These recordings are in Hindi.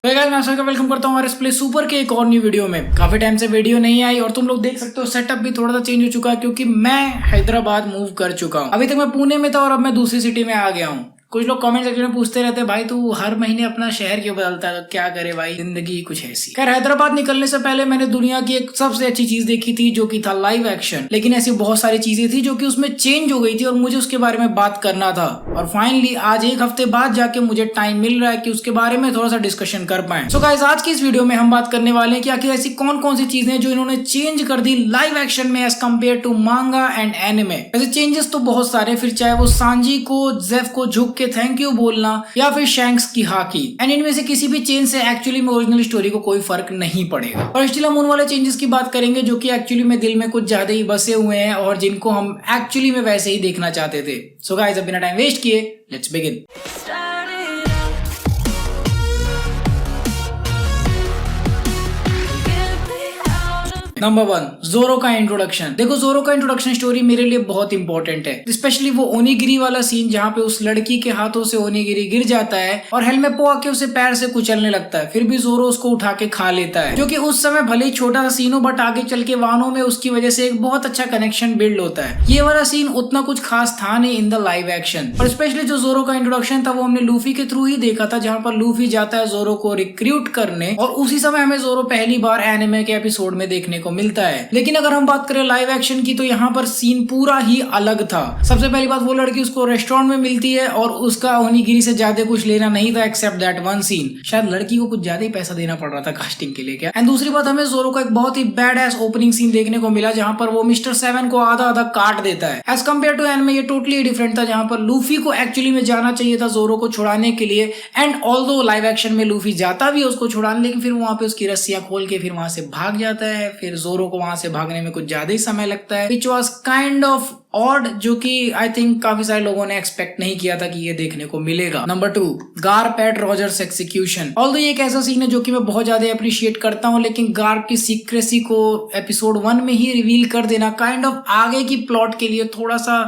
तो गाइस मैं आशा का वेलकम करता हूँ हमारे प्ले सुपर के एक और न्यू वीडियो में। काफी टाइम से वीडियो नहीं आई और तुम लोग देख सकते हो सेटअप भी थोड़ा सा चेंज हो चुका है क्योंकि मैं हैदराबाद मूव कर चुका हूँ। अभी तक मैं पुणे में था और अब मैं दूसरी सिटी में आ गया हूँ। कुछ लोग कमेंट सेक्शन में पूछते रहते हैं भाई तू हर महीने अपना शहर क्यों बदलता है, तो क्या करे भाई, जिंदगी कुछ ऐसी। खैर हैदराबाद निकलने से पहले मैंने दुनिया की एक सबसे अच्छी चीज देखी थी जो कि था लाइव एक्शन। लेकिन ऐसी बहुत सारी चीजें थी जो कि उसमें चेंज हो गई थी और मुझे उसके बारे में बात करना था। और फाइनली आज एक हफ्ते बाद जाके मुझे टाइम मिल रहा है कि उसके बारे में थोड़ा सा डिस्कशन कर पाए। सो गाइस आज की इस वीडियो में हम बात करने वाले हैं कि आखिर ऐसी कौन कौन सी चीजें जो इन्होंने चेंज कर दी लाइव एक्शन में एज कम्पेयर टू मांगा एंड एनिमे। ऐसे चेंजेस तो बहुत सारे, फिर चाहे वो सांजी को जेफ को झुक के थैंक यू बोलना या फिर शैंक्स की हाकी, एंड इनमें से किसी भी चेंज से एक्चुअली में ओरिजिनल स्टोरी को कोई फर्क नहीं पड़ेगा। और स्टिल हम उन वाले चेंजेस की बात करेंगे जो कि एक्चुअली में दिल में कुछ ज्यादा ही बसे हुए हैं और जिनको हम एक्चुअली में वैसे ही देखना चाहते थे। सो गाइस अब बिना टाइम वेस्ट किए लेट्स बिगिन। नंबर 1, जोरो का इंट्रोडक्शन। देखो जोरो का इंट्रोडक्शन स्टोरी मेरे लिए बहुत इंपॉर्टेंट है, स्पेशली वो ओनीगिरी वाला सीन जहाँ पे उस लड़की के हाथों से ओनीगिरी गिर जाता है और हेलमेपो आके उसे पैर से कुचलने लगता है, फिर भी जोरो उसको उठा के खा लेता है, जो कि उस समय भले ही छोटा सा सीन हो बट आगे चल के वानों में उसकी वजह से एक बहुत अच्छा कनेक्शन बिल्ड होता है। ये वाला सीन उतना कुछ खास था नहीं इन द लाइव एक्शन, और स्पेशली जो जोरो का इंट्रोडक्शन था वो हमने लूफी के थ्रू ही देखा था, जहाँ पर लूफी जाता है जोरो को रिक्रूट करने और उसी समय हमें जोरो पहली बार एनिमे के एपिसोड में देखने को मिलता है। लेकिन अगर हम बात करें लाइव एक्शन की तो यहाँ पर सीन पूरा ही अलग था। सबसे पहली बात, वो लड़की उसको रेस्टोरेंट में मिलती है और उसका ओनीगिरी से ज्यादा कुछ लेना नहीं था एक्सेप्ट दैट वन सीन। शायद लड़की को कुछ ज्यादा ही पैसा देना पड़ रहा था कास्टिंग के लिए क्या। एंड दूसरी बात, हमें जोरो का एक बहुत ही बैड एस ओपनिंग सीन देखने को मिला जहाँ पर वो मिस्टर 7 को आधा आधा काट देता है। एज कम्पेयर टू एनिमे ये टोटली डिफरेंट था, जहाँ पर लूफी को एक्चुअली में जाना चाहिए था जोरो को छुड़ाने के लिए, एंड ऑल्दो लाइव एक्शन में लूफी जाता भी है उसको छुड़ाने, लेकिन फिर वहां पे उसकी रस्सियां खोल के फिर वहां से भाग जाता है। फिर जोरो को वहां से भागने में कुछ ज्यादा ही समय लगता है, which was kind of odd, जो कि आई थिंक काफी सारे लोगों ने एक्सपेक्ट नहीं किया था कि ये देखने को मिलेगा। Number 2, Garp at Rogers execution. Although ये एक ऐसा सीन है जो कि मैं बहुत ज्यादा अप्रिशिएट करता हूँ, लेकिन गार्प की सीक्रेसी को एपिसोड 1 में ही रिवील कर देना काइंड ऑफ आगे की प्लॉट के लिए थोड़ा सा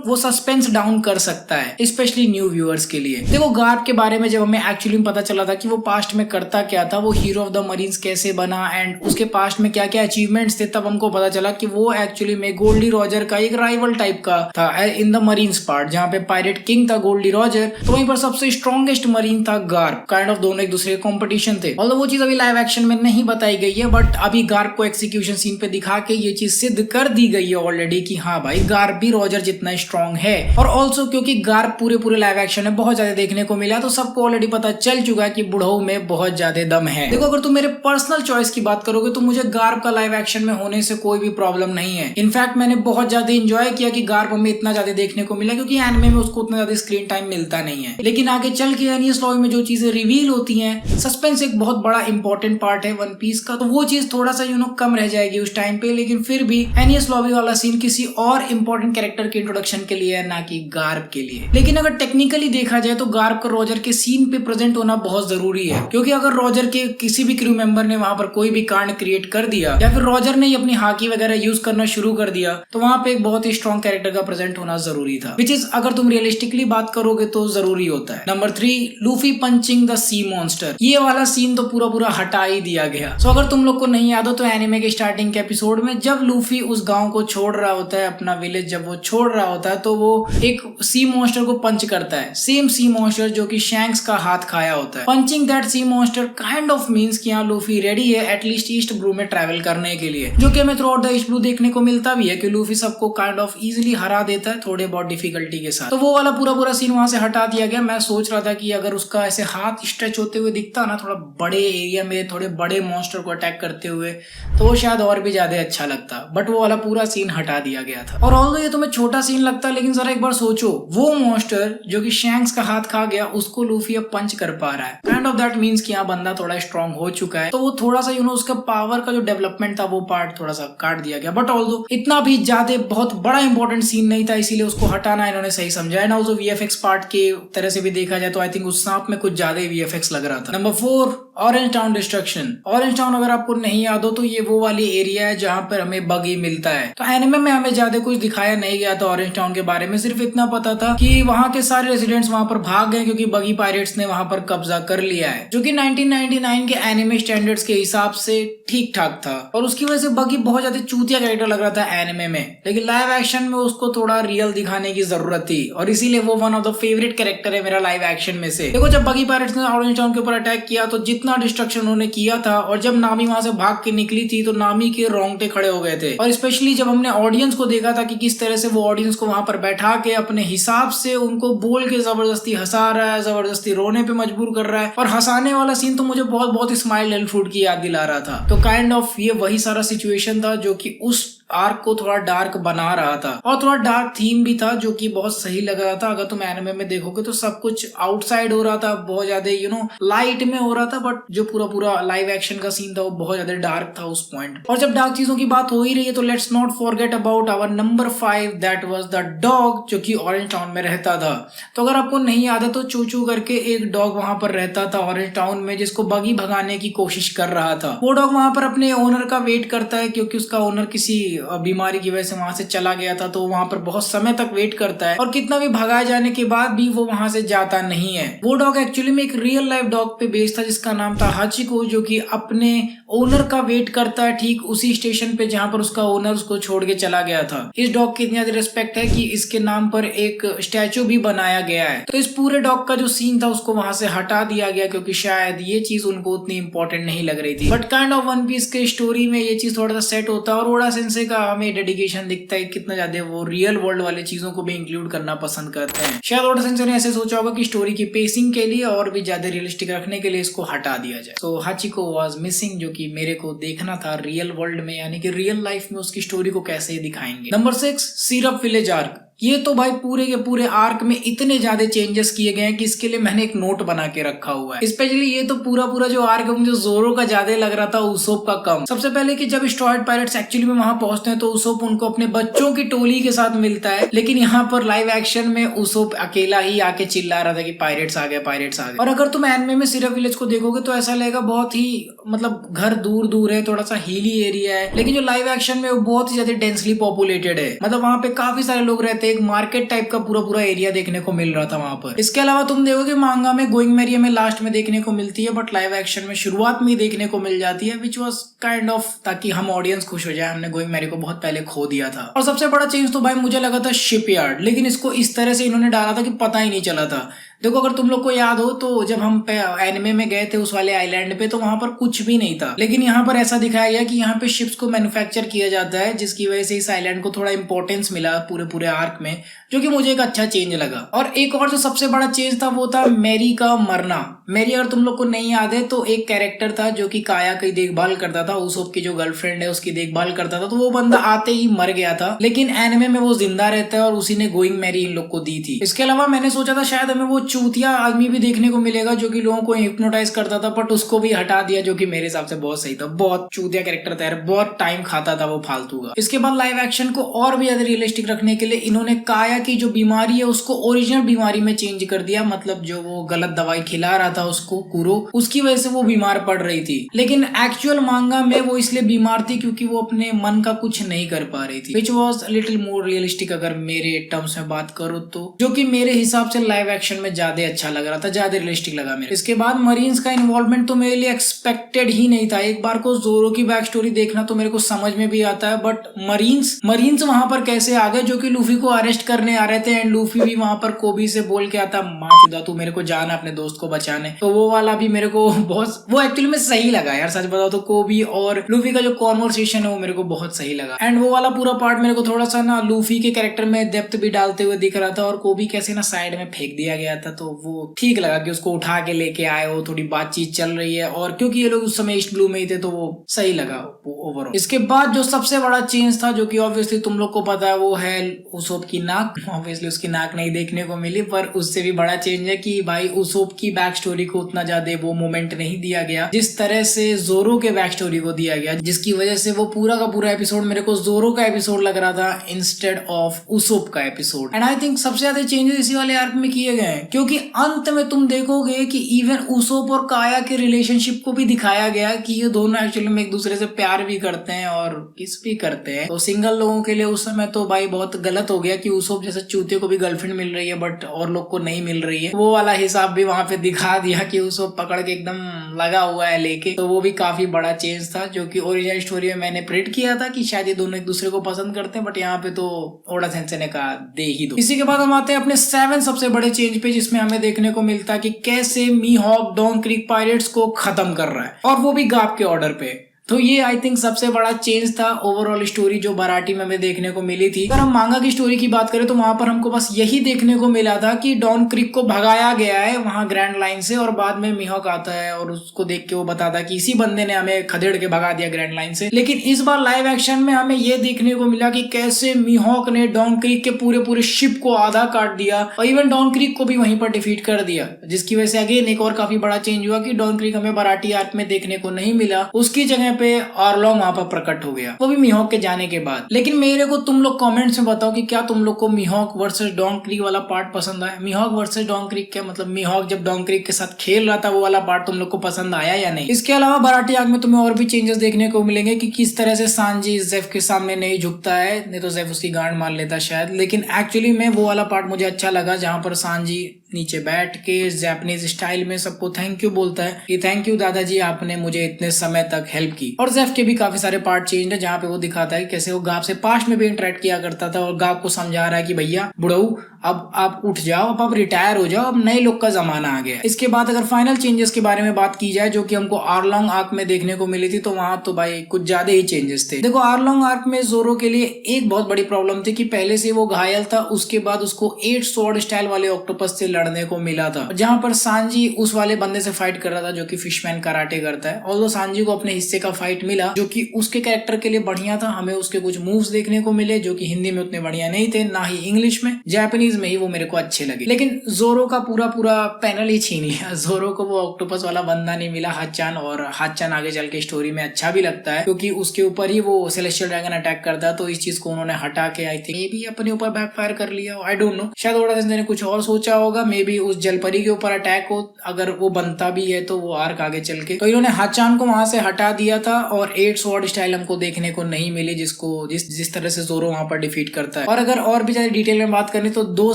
वो सस्पेंस डाउन कर सकता है, स्पेशली न्यू व्यूअर्स के लिए। देखो गार्प के बारे में जब हमें एक्चुअली पता चला था कि वो पास्ट में करता क्या था, वो हीरो ऑफ द मरीन्स कैसे बना एंड उसके पास्ट में क्या क्या अचीवमेंट्स थे, तब हमको पता चला कि वो एक्चुअली में गोल्डी रॉजर का एक राइवल टाइप का था इन द मरीन्स पार्ट, जहाँ पे पायरेट किंग था गोल्डी रॉजर, तो वहीं पर सबसे स्ट्रॉन्गेस्ट मरीन था गार्प। काइंड ऑफ दोनों एक दूसरे के कॉम्पिटिशन थे। ऑल्दो वो चीज अभी लाइव एक्शन में नहीं बताई गई है, बट अभी गार्प को एक्सिक्यूशन सीन पे दिखा के ये चीज सिद्ध कर दी गई है ऑलरेडी कि हाँ भाई गार्प भी रॉजर जितना स्ट्रॉन्ग है। और ऑल्सो क्योंकि गार्प पूरे लाइव एक्शन में बहुत ज्यादा देखने को मिला, तो सबको ऑलरेडी पता चल चुका है कि बुढ़ऊ में बहुत ज्यादा दम है। देखो अगर तुम मेरे पर्सनल चॉइस की बात करोगे तो मुझे गार्प का लाइव एक्शन में होने से कोई भी प्रॉब्लम नहीं है। इनफैक्ट मैंने बहुत ज्यादा इंजॉय किया कि गार्प हमें इतना ज्यादा देखने को मिला, क्योंकि एनिमे में उसको उतना ज्यादा स्क्रीन टाइम मिलता नहीं है। लेकिन आगे चल के एनियस लॉबी में जो चीजें रिवील होती हैं, सस्पेंस एक बहुत बड़ा इंपॉर्टेंट पार्ट है वन पीस का, तो वो चीज थोड़ा सा कम रह जाएगी उस टाइम पे। लेकिन फिर भी एनियस लॉबी वाला सीन किसी और इंपॉर्टेंट कैरेक्टर के इंट्रोडक्शन के लिए है, ना कि गार्प के लिए। लेकिन अगर टेक्निकली देखा जाए तो गार्प का रॉजर के सीन पे प्रेजेंट होना बहुत जरूरी है, क्योंकि अगर रॉजर के किसी भी क्रू मेंबर ने वहां पर कोई भी कांड क्रिएट कर दिया या फिर रॉजर ने अपनी हाकी वगैरह यूज करना शुरू कर दिया, तो वहां पे एक बहुत ही स्ट्रॉन्ग कैरेक्टर का प्रेजेंट होना जरूरी था, विच इज अगर तुम रियलिस्टिकली बात करोगे तो जरूरी होता है। Number 3, Luffy punching the sea monster. ये वाला सीन तो पूरा हटा ही दिया गया। सो अगर तुम लोग को नहीं याद हो तो एनिमे के स्टार्टिंग के एपिसोड में जब लूफी उस गांव को छोड़ रहा होता है, अपना विलेज जब वो छोड़ रहा होता है, तो वो एक सी मॉन्स्टर को पंच करता है, सेम सी मॉन्स्टर जो कि शैंक्स का हाथ खाया होता है। Punching that sea monster kind of means कि यहाँ लूफी रेडी है एटलीस्ट ईस्ट ब्लू में ट्रैवल करने के लिए, जो कि हमें through out the east blue देखने को मिलता भी है कि लूफी सबको काइंड ऑफ इजीली हरा देता है थोड़े बहुत डिफिकल्टी के साथ। तो वो वाला पूरा सीन वहां से हटा दिया गया। मैं सोच रहा था कि अगर उसका ऐसे हाथ स्ट्रेच होते हुए दिखता ना थोड़ा बड़े एरिया में थोड़े बड़े मॉन्स्टर को अटैक करते हुए, तो वो शायद और भी ज्यादा अच्छा लगता, बट वो वाला पूरा सीन हटा दिया गया था। और ऑल्दो ये तुम्हें छोटा सीन लगता है, लेकिन जरा एक बार सोचो, वो मॉन्स्टर जो कि शैंक्स का हाथ खा गया उसको लूफी अब पंच कर पा रहा है, काइंड ऑफ दैट मींस कि यहाँ बंदा थोड़ा स्ट्रॉन्ग हो चुका है। तो वो थोड़ा सा उसका पावर का जो डेवलपमेंट था वो पार्ट थोड़ा सा काट दिया गया, बट ऑल्दो इतना भी ज्यादा बहुत बड़ा इंपॉर्टेंट सीन नहीं था, इसीलिए उसको हटाना इन्होंने सही समझा। एंड ऑल्सो वीएफएक्स पार्ट के तरह से भी देखा जाए तो आई थिंक उस सांप में कुछ ज्यादा ही वीएफएक्स लग रहा था। Number 4, orange town destruction. Orange town अगर आपको नहीं याद हो तो ये वो वाली एरिया है जहाँ पर हमें बगी मिलता है। तो एनिमे में हमें ज्यादा कुछ दिखाया नहीं गया था ऑरेंज टाउन के बारे में, सिर्फ इतना पता था कि वहाँ के सारे रेजिडेंट्स वहाँ पर भाग गए क्योंकि बगी पायरेट्स ने वहाँ पर कब्जा कर लिया है, जो कि 1999 के एनिमे स्टैंडर्ड्स के हिसाब से ठीक ठाक था। और उसकी वजह से बगी बहुत ज्यादा चूतिया कैरेक्टर लग रहा था एनिमे में, लेकिन लाइव एक्शन में उसको थोड़ा रियल दिखाने की जरूरत थी और इसीलिए वो one of the favourite character है मेरा लाइव एक्शन में से। देखो जब बगी पायरेट्स ने ऑरेंज टाउन के ऊपर अटैक किया तो जितना डिस्ट्रक्शन उन्होंने किया था, और जब नामी वहां से भाग के निकली थी तो नामी के रोंगटे खड़े हो गए थे। और स्पेशली जब हमने ऑडियंस को देखा था कि किस तरह से वो ऑडियंस को वहां पर बैठा के अपने हिसाब से उनको बोल के जबरदस्ती हंसा रहा है, जबरदस्ती रोने पे मजबूर कर रहा है, और हंसाने वाला सीन तो मुझे बहुत बहुत स्माइल एंड फूड की याद दिला रहा था। तो काइंड ऑफ ये वही सारा सिचुएशन था जो कि उस आर्क को थोड़ा डार्क बना रहा था, और थोड़ा डार्क थीम भी था जो कि बहुत सही लग रहा था। अगर तुम एनिमे में देखोगे तो सब कुछ आउटसाइड हो रहा था, बहुत ज्यादा लाइट में हो रहा था, बट जो पूरा लाइव एक्शन का सीन था वो बहुत ज्यादा डार्क था उस पॉइंट। और जब डार्क चीजों की बात हो ही रही है तो let's not forget about our number 5, that was the dog, जो कि ऑरेंज टाउन में रहता था। तो अगर आपको नहीं याद है तो चूचू करके एक डॉग वहां पर रहता था ऑरेंज टाउन में, जिसको बगी भगाने की कोशिश कर रहा था। वो डॉग वहां पर अपने ओनर का वेट करता है क्योंकि उसका ओनर किसी बीमारी की वजह से वहां से चला गया था, तो वहां पर बहुत समय तक वेट करता है, और कितना भी भगाए जाने के बाद भी वो वहां से जाता नहीं है। वो डॉग एक्चुअली में एक रियल लाइफ डॉग पे बेस्ड था जिसका नाम था हाचिको, जो कि अपने ओनर का वेट करता है ठीक उसी स्टेशन पे जहां पर उसका ओनर उसको छोड़ के चला गया था। इस डॉग की इतनी ज्यादा रिस्पेक्ट है कि इसके नाम पर एक स्टैचू भी बनाया गया है। तो इस पूरे डॉग का जो सीन था उसको वहां से हटा दिया गया क्योंकि शायद ये चीज उनको उतनी इंपॉर्टेंट नहीं लग रही थी। But kind of one piece के स्टोरी में ये चीज थोड़ा सा सेट होता है, और ओडा सेंसे का हमें डेडिकेशन दिखता है कितना ज्यादा वो रियल वर्ल्ड वाले चीजों को भी इंक्लूड करना पसंद करते हैं। शायद ओडा सेंसे ने ऐसे सोचा होगा कि स्टोरी की पेसिंग के लिए और भी ज्यादा रियलिस्टिक रखने के लिए इसको हटा दिया जाए। सो हाचिको वाज मिसिंग, जो कि मेरे को देखना था रियल वर्ल्ड में, यानी कि रियल लाइफ में उसकी स्टोरी को कैसे दिखाएंगे। Number 6, syrup village arc. ये तो भाई पूरे के पूरे आर्क में इतने ज्यादा चेंजेस किए गए हैं कि इसके लिए मैंने एक नोट बना के रखा हुआ है। स्पेशली ये तो पूरा जो आर्क है मुझे जोरो का ज्यादा लग रहा था, उसोप का कम। सबसे पहले कि जब स्ट्रॉयड पायरेट्स एक्चुअली में वहां पहुंचते हैं तो उसोप उनको अपने बच्चों की टोली के साथ मिलता है, लेकिन यहाँ पर लाइव एक्शन में उसोप अकेला ही आके चिल्ला रहा था कि पायरेट्स आ गए, पायरेट्स आ गए। और अगर तुम एनिमे में सिरप विलेज को देखोगे तो ऐसा लगेगा बहुत ही मतलब घर दूर दूर है, थोड़ा सा हिली एरिया है, लेकिन जो लाइव एक्शन में वो बहुत ही ज्यादा डेंसली पॉपुलेटेड है। मतलब वहां पे काफी सारे लोग रहते हैं, एक मार्केट टाइप का पूरा एरिया देखने को मिल रहा था वहां पर। इसके अलावा तुम देखोगे मांगा में गोइंग मैरी में लास्ट में देखने को मिलती है, बट लाइव एक्शन में शुरुआत में ही देखने को मिल जाती है, विच वाज काइंड ऑफ ताकि हम ऑडियंस खुश हो जाए, हमने गोइंग मैरी को बहुत पहले खो दिया था। और सबसे बड़ा चेंज तो भाई मुझे लगा था शिपयार्ड, लेकिन इसको इस तरह से इन्होंने डाला था कि पता ही नहीं चला था। देखो अगर तुम लोग को याद हो तो जब हम एनिमे में गए थे उस वाले आइलैंड पे तो वहां पर कुछ भी नहीं था, लेकिन यहाँ पर ऐसा दिखाया गया कि यहाँ पे शिप्स को मैन्युफैक्चर किया जाता है, जिसकी वजह से इस आइलैंड को थोड़ा इंपॉर्टेंस मिला पूरे आर्क में, जो कि मुझे एक अच्छा चेंज लगा। और एक और जो सबसे बड़ा चेंज था वो था मैरी का मरना। मैरी अगर तुम लोग को नहीं याद है तो एक कैरेक्टर था जो कि काया की देखभाल करता था, उसोप की जो गर्लफ्रेंड है उसकी देखभाल करता था, तो वो बंदा आते ही मर गया था, लेकिन एनिमे में वो जिंदा रहता है और उसी ने गोइंग मैरी इन लोग को दी थी। इसके अलावा मैंने सोचा था शायद हमें वो चूतिया आदमी भी देखने को मिलेगा जो कि लोगों को हिप्नोटाइज करता था, बट उसको भी हटा दिया, जो कि मेरे हिसाब से बहुत सही था। बहुत चूतिया कैरेक्टर था यार, बहुत टाइम खाता था वो फालतू का। इसके बाद लाइव एक्शन को और भी ज्यादा रियलिस्टिक रखने के लिए इन्होंने काया की जो बीमारी है उसको ओरिजिनल बीमारी में चेंज कर दिया। मतलब जो वो गलत दवाई खिला रहा था उसको कुरो, उसकी वजह से वो बीमार पड़ रही थी, लेकिन एक्चुअल मांगा में वो इसलिए बीमार थी क्योंकि वो अपने मन का कुछ नहीं कर पा रही थी, which was little more realistic अगर मेरे टर्म्स में बात करो तो, जो कि मेरे हिसाब से लाइव एक्शन में ज्यादा अच्छा लग रहा था, ज्यादा रियलिस्टिक लगा मेरे। इसके बाद मरीन्स का इन्वॉल्वमेंट तो मेरे लिए एक्सपेक्टेड ही नहीं था। एक बार को जोरो की बैक स्टोरी देखना तो मेरे को समझ में भी आता है, बट मरीन्स वहां पर कैसे आ गए जो कि लूफी को अरेस्ट करने आ रहे थे, एंड लूफी भी वहां पर कोबी से बोल के आता माँ चुदा तू मेरे को जाना अपने दोस्त को बचाने। तो वो वाला भी मेरे को बहुत, वो एक्चुअली में सही लगा यार, सच बताओ तो कोबी और लूफी का जो कॉन्वर्सेशन है वो मेरे को बहुत सही लगा। एंड वो वाला पूरा पार्ट मेरे को थोड़ा सा ना लूफी के कैरेक्टर में डेप्थ भी डालते हुए दिख रहा था, और कोबी कैसे ना साइड में फेंक दिया गया था, तो वो ठीक लगा कि उसको उठा के लेके आए हो, थोड़ी बातचीत चल रही है, और क्योंकि ये लोग उस समय ईस्ट ब्लू में ही थे तो वो सही लगा ओवरऑल। इसके बाद जो सबसे बड़ा चेंज था जो कि ऑब्वियसली तुम लोग को पता है वो है उसोप की नाक, ऑब्वियसली उसकी नाक नहीं देखने को मिली, पर उससे भी बड़ा चेंज है कि भाई उसोप की बैक स्टोरी को उतना ज्यादा वो मोमेंट नहीं दिया गया जिस तरह से जोरो के बैक स्टोरी को दिया गया, जिसकी वजह से वो पूरा का पूरा एपिसोड मेरे को जोरो का एपिसोड लग रहा था इंस्टेड ऑफ उसोप का एपिसोड। एंड आई थिंक सबसे ज्यादा चेंजेस इसी वाले आर्क में किए गए हैं, क्योंकि अंत में तुम देखोगे कि इवन उसोप और काया के रिलेशनशिप को भी दिखाया गया कि ये दोनों एक्चुअली में एक दूसरे से प्यार भी करते हैं और किस भी करते हैं। तो सिंगल लोगों के लिए उस समय तो भाई बहुत गलत हो गया कि उसोप जैसे चूते को भी गर्लफ्रेंड मिल रही है बट और लोग को नहीं मिल रही है, वो वाला हिसाब भी वहां पे दिखा दिया कि उसोप पकड़ के एकदम लगा हुआ है लेके। तो वो भी काफी बड़ा चेंज था जो कि ओरिजिनल स्टोरी में मैंने प्रेडिक्ट किया था कि शायद ये दोनों एक दूसरे को पसंद करते हैं, बट यहाँ पे तो ओडा सेंसे ने कहा दे ही दो। इसी के बाद हम आते हैं अपने 7 सबसे बड़े चेंज पे, जिसमें हमें देखने को मिलता है कि कैसे मीहॉक डॉन क्रीक पायरेट्स को खत्म कर रहा है और वो भी गाप के ऑर्डर पे। तो ये आई थिंक सबसे बड़ा चेंज था ओवरऑल स्टोरी जो बराटी में हमें देखने को मिली थी। अगर हम मांगा की स्टोरी की बात करें तो वहां पर हमको बस यही देखने को मिला था कि डॉन क्रीक को भगाया गया है वहां ग्रैंड लाइन से, और बाद में मीहॉक आता है और उसको देख के वो बताता है कि इसी बंदे ने हमें खदेड़ के भगा दिया ग्रैंड लाइन से। लेकिन इस बार लाइव एक्शन में हमें ये देखने को मिला कि कैसे मीहॉक ने डॉन क्रीक के पूरे शिप को आधा काट दिया और इवन डॉन क्रीक को भी वहीं पर डिफीट कर दिया, जिसकी वजह से अगेन एक और काफी बड़ा चेंज हुआ कि डॉन क्रीक हमें बराटी आर्क में देखने को नहीं मिला, उसकी जगह पे आर्लोंग वहां पर प्रकट हो गया, वो भी मीहॉक के जाने के बाद। लेकिन मेरे को तुम लोग कमेंट्स में बताओ कि क्या तुम लोग को मीहॉक वर्सेस डॉन क्रीक वाला पार्ट पसंद आया। मीहॉक वर्सेस डॉन क्रीक क्या मतलब, मीहॉक जब डॉन क्रीक के साथ खेल रहा था वो वाला पार्ट तुम लोग को पसंद आया या नहीं। इसके अलावा बराटी आर्क में तुम्हें और भी चेंजेस देखने को मिलेंगे कि किस तरह से सांजी जेफ के सामने नहीं झुकता है, नहीं तो जेफ उसकी गांड मार लेता शायद। लेकिन एक्चुअली में वो वाला पार्ट मुझे अच्छा लगा जहां पर सांजी नीचे बैठ के जापानीज स्टाइल में सबको थैंक यू बोलता है कि थैंक यू दादाजी, आपने मुझे इतने समय तक हेल्प की। और जेफ के भी काफी सारे पार्ट चेंज है जहाँ पे वो दिखाता है कैसे वो गाप से पास्ट में भी इंटरेक्ट किया करता था और गाप को समझा रहा है कि भैया बुढ़ऊ अब आप उठ जाओ, अब आप रिटायर हो जाओ, अब नए लोग का जमाना आ गया। इसके बाद अगर फाइनल चेंजेस के बारे में बात की जाए जो कि हमको आर्लोंग आर्क में देखने को मिली थी, तो वहां तो भाई कुछ ज्यादा ही चेंजेस थे। देखो आर्लोंग आर्क में जोरो के लिए एक बहुत बड़ी प्रॉब्लम थी कि पहले से वो घायल था, उसके बाद उसको 8 स्वॉर्ड स्टाइल वाले ऑक्टोपस से लड़ने को मिला था, जहां पर सांजी उस वाले बंदे से फाइट कर रहा था जो कि फिशमैन कराटे करता है। और सांजी को अपने हिस्से का फाइट मिला जो कि उसके कैरेक्टर के लिए बढ़िया था, हमें उसके कुछ मूव्स देखने को मिले जो कि हिंदी में उतने बढ़िया नहीं थे, ना ही इंग्लिश में, जापानीज में ही वो मेरे को अच्छे लगे। लेकिन जोरो का पूरा पैनल ही छीन लिया। जोरो को वो ऑक्टोपस वाला बंदा नहीं मिला हाचान, और हाचान आगे चल के स्टोरी में अच्छा भी लगता है क्योंकि उसके ऊपर ही वो सेलेस्टियल ड्रैगन अटैक करता है, तो इस चीज को उन्होंने हटा के आई थिंक मे बी अपने ऊपर बैकफायर कर लिया, आई डोंट नो, शायद ओडा सेंसे ने कुछ और सोचा होगा, मे बी उस जलपरी के ऊपर अटैक हो, अगर वो बनता भी है तो वो आर्क आगे चल के। तो इन्होंने हाचान को वहां से हटा दिया था और 8 स्वॉर्ड स्टाइल हमको देखने को नहीं मिली जिस तरह से जोरो वहां पर डिफीट करता है। और अगर और भी ज्यादा डिटेल में बात करें तो 2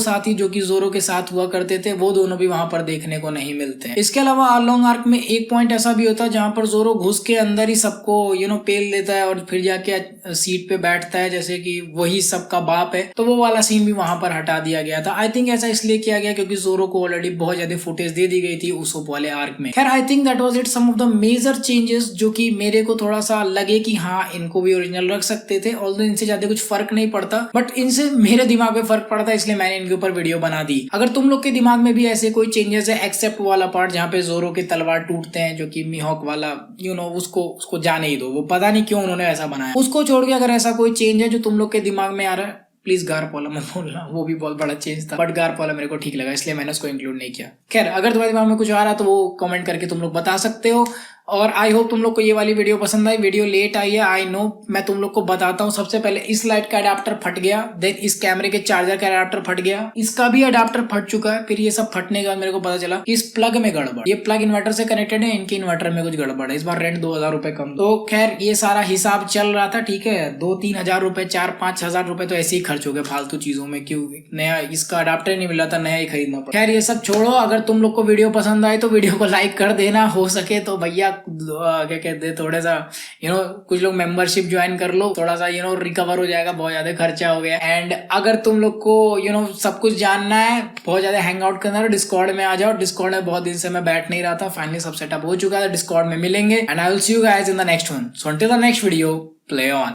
साथी जो कि जोरो के साथ हुआ करते थे वो दोनों भी वहां पर देखने को नहीं मिलते हैं। इसके अलावा आर्लोंग आर्क में एक पॉइंट ऐसा भी होता है जहां पर जोरो घुस के अंदर ही सबको पेल देता है और फिर जाके सीट पे बैठता है जैसे कि वही सबका बाप है, तो वो वाला सीन भी वहां पर हटा दिया गया था। आई थिंक ऐसा इसलिए किया गया क्योंकि जोरो को ऑलरेडी बहुत ज्यादा फुटेज दे दी गई थी उसोप वाले आर्क में। खैर I think that was it, some of the major changes जो कि मेरे को थोड़ा सा लगे कि हाँ इनको भी ओरिजिनल रख सकते थे, ऑल्दो इनसे ज्यादा कुछ फर्क नहीं पड़ता, बट इनसे मेरे दिमाग पे फर्क पड़ता इसलिए मैंने इनके ऊपर वीडियो बना दी। अगर तुम लोग के दिमाग में भी ऐसे कोई चेंजेस है एक्सेप्ट वाला पार्ट जहाँ पे जोरो के तलवार टूटते हैं जो कि मीहॉक वाला उसको जाने ही दो, वो पता नहीं क्यों उन्होंने ऐसा बनाया, उसको छोड़ के अगर ऐसा कोई चेंज है जो तुम लोग के दिमाग में आ रहा है प्लीज गारपोला मत बोलना, वो भी बहुत बड़ा चेंज था, बट गारपोला मेरे को ठीक लगा इसलिए मैंने उसको इंक्लूड नहीं किया। खैर अगर तुम्हारे दिमाग में कुछ आ रहा है तो वो कमेंट करके तुम लोग बता सकते हो। और आई होप तुम लोग को ये वाली वीडियो पसंद आई। वीडियो लेट आई है आई नो, मैं तुम लोग को बताता हूँ। सबसे पहले इस लाइट का अडाप्टर फट गया, देन इस कैमरे के चार्जर का अडाप्टर फट गया, इसका भी अडाप्टर फट चुका है। फिर ये सब फटने के बाद मेरे को पता चला कि इस प्लग में गड़बड़, ये प्लग इन्वर्टर से कनेक्टेड है, इनके इन्वर्टर में कुछ गड़बड़ है। इस बार रेंट 2000 रुपए कम। तो खैर ये सारा हिसाब चल रहा था, ठीक है 2-3 हजार रुपए 4-5 हजार रुपए तो ऐसे ही खर्च हो गए फालतू चीजों में, क्यों नया इसका अडाप्टर नहीं मिला था, नया ही खरीदना पड़ा। खैर ये सब छोड़ो, अगर तुम लोग को वीडियो पसंद आए तो वीडियो को लाइक कर देना, हो सके तो भैया क्या कहते हैं थोड़ा सा कुछ लोग मेंबरशिप ज्वाइन कर लो, थोड़ा सा रिकवर हो जाएगा, बहुत ज्यादा खर्चा हो गया। एंड अगर तुम लोग को सब कुछ जानना है, बहुत ज्यादा हैंग आउट करना है, डिस्कॉर्ड में आ जाओ। डिस्कॉर्ड में बहुत दिन से मैं बैठ नहीं रहा था, फाइनली सब सेटअप हो चुका है, डिस्कॉर्ड में मिलेंगे। And I will see you guys in the next one. So until the next video, play on.